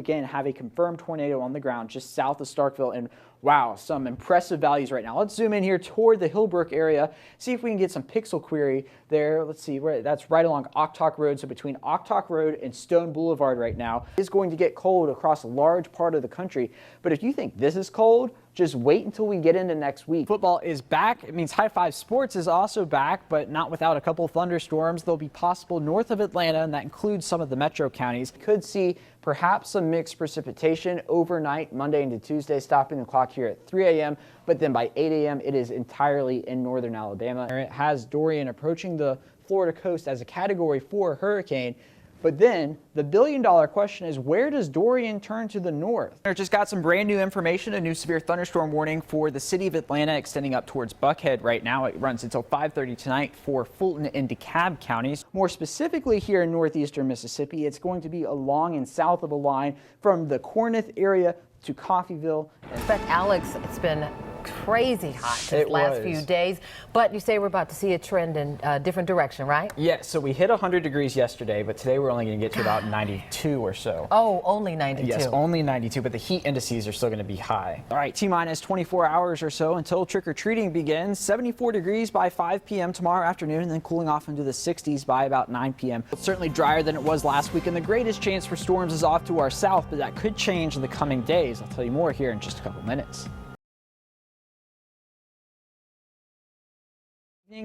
weekend, have a confirmed tornado on the ground just south of Starkville, and wow, some impressive values right now. Let's zoom in here toward the Hillbrook area, see if we can get some pixel query there. Let's see, that's right along Octok Road, so between Octok Road and Stone Boulevard right now. It's going to get cold across a large part of the country, but if you think this is cold, just wait until we get into next week. Football is back. It means High Five Sports is also back, but not without a couple of thunderstorms. They'll be possible north of Atlanta, and that includes some of the metro counties. Could see perhaps some mixed precipitation overnight, Monday into Tuesday, stopping the clock here at 3 a.m. But then by 8 a.m., it is entirely in northern Alabama. It has Dorian approaching the Florida coast as a Category 4 hurricane. But then the billion-dollar question is, where does Dorian turn to the north? I just got some brand new information, a new severe thunderstorm warning for the city of Atlanta extending up towards Buckhead right now. It runs until 5:30 tonight for Fulton and DeKalb counties. More specifically here in northeastern Mississippi, it's going to be along and south of a line from the Corinth area to Coffeyville. But Alex, it's been crazy hot these last few days, but you say we're about to see a trend in a different direction, right? Yeah, so we hit 100 degrees yesterday, but today we're only going to get to about 92 or so. Oh, only 92. Yes, only 92, but the heat indices are still going to be high. All right, T-minus 24 hours or so until trick-or-treating begins. 74 degrees by 5 p.m. tomorrow afternoon, and then cooling off into the 60s by about 9 p.m. It's certainly drier than it was last week, and the greatest chance for storms is off to our south, but that could change in the coming days. I'll tell you more here in just a couple minutes.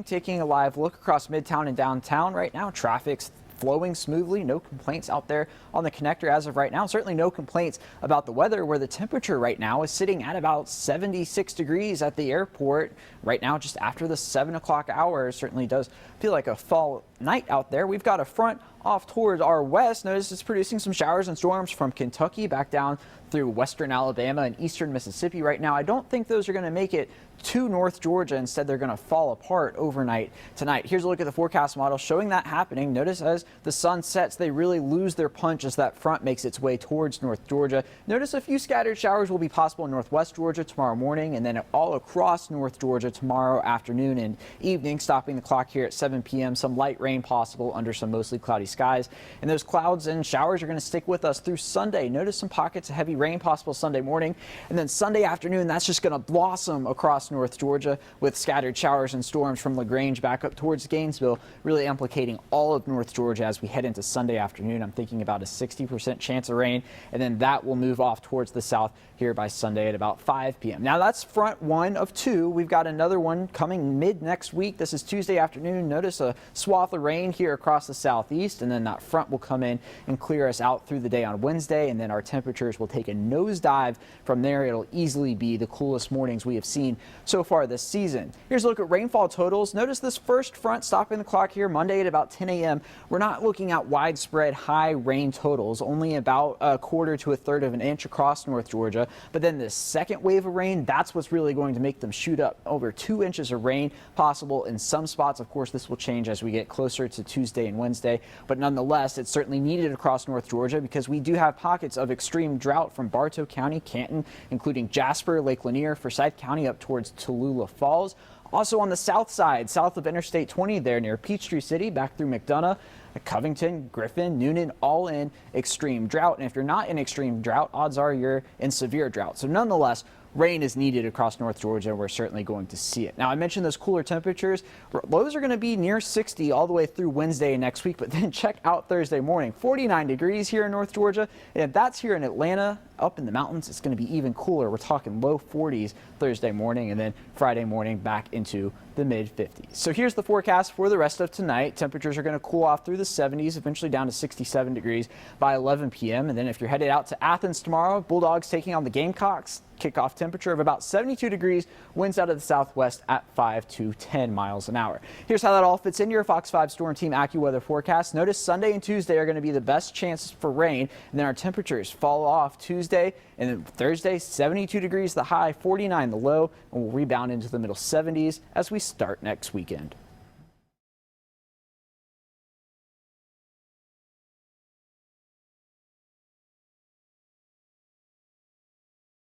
Taking a live look across Midtown and downtown right now. Traffic's flowing smoothly. No complaints out there on the connector as of right now. Certainly no complaints about the weather, where the temperature right now is sitting at about 76 degrees at the airport right now, just after the 7 o'clock hour. Certainly does feel like a fall night out there. We've got a front off towards our west. Notice it's producing some showers and storms from Kentucky back down through western Alabama and eastern Mississippi right now. I don't think those are going to make it to North Georgia. Instead, they're going to fall apart overnight tonight. Here's a look at the forecast model showing that happening. Notice as the sun sets, they really lose their punch as that front makes its way towards North Georgia. Notice a few scattered showers will be possible in northwest Georgia tomorrow morning, and then all across North Georgia tomorrow afternoon and evening, stopping the clock here at 7 p.m. Some light rain possible under some mostly cloudy skies, and those clouds and showers are going to stick with us through Sunday. Notice some pockets of heavy rain possible Sunday morning, and then Sunday afternoon, that's just going to blossom across North Georgia with scattered showers and storms from LaGrange back up towards Gainesville, really implicating all of North Georgia as we head into Sunday afternoon. I'm thinking about a 60% chance of rain, and then that will move off towards the south here by Sunday at about 5 p.m. Now that's front one of two. We've got another one coming mid next week. This is Tuesday afternoon. Notice a swath of rain here across the southeast, and then that front will come in and clear us out through the day on Wednesday, and then our temperatures will take a nosedive from there. It'll easily be the coolest mornings we have seen so far this season. Here's a look at rainfall totals. Notice this first front stopping the clock here Monday at about 10 a.m. We're not looking at widespread high rain totals, only about a quarter to a third of an inch across North Georgia. But then this second wave of rain, that's what's really going to make them shoot up. Over 2 inches of rain possible in some spots. Of course, this will change as we get closer to Tuesday and Wednesday, but nonetheless, it's certainly needed across North Georgia because we do have pockets of extreme drought from Bartow County, Canton, including Jasper, Lake Lanier, Forsyth County up towards Tallulah Falls. Also on the south side, south of Interstate 20 there near Peachtree City, back through McDonough, Covington, Griffin, Noonan, all in extreme drought. And if you're not in extreme drought, odds are you're in severe drought. So nonetheless, rain is needed across North Georgia. We're certainly going to see it. Now, I mentioned those cooler temperatures. Lows are going to be near 60 all the way through Wednesday and next week, but then check out Thursday morning. 49 degrees here in North Georgia. And if that's here in Atlanta, up in the mountains, it's going to be even cooler. We're talking low 40s Thursday morning, and then Friday morning back into the mid 50s. So here's the forecast for the rest of tonight. Temperatures are going to cool off through the 70s, eventually down to 67 degrees by 11 p.m. And then if you're headed out to Athens tomorrow, Bulldogs taking on the Gamecocks. Kickoff temperature of about 72 degrees, winds out of the southwest at 5 to 10 miles an hour. Here's how that all fits into your Fox 5 Storm Team AccuWeather forecast. Notice Sunday and Tuesday are going to be the best chances for rain, and then our temperatures fall off Tuesday and then Thursday, 72 degrees the high, 49 the low, and we'll rebound into the middle 70s as we start next weekend.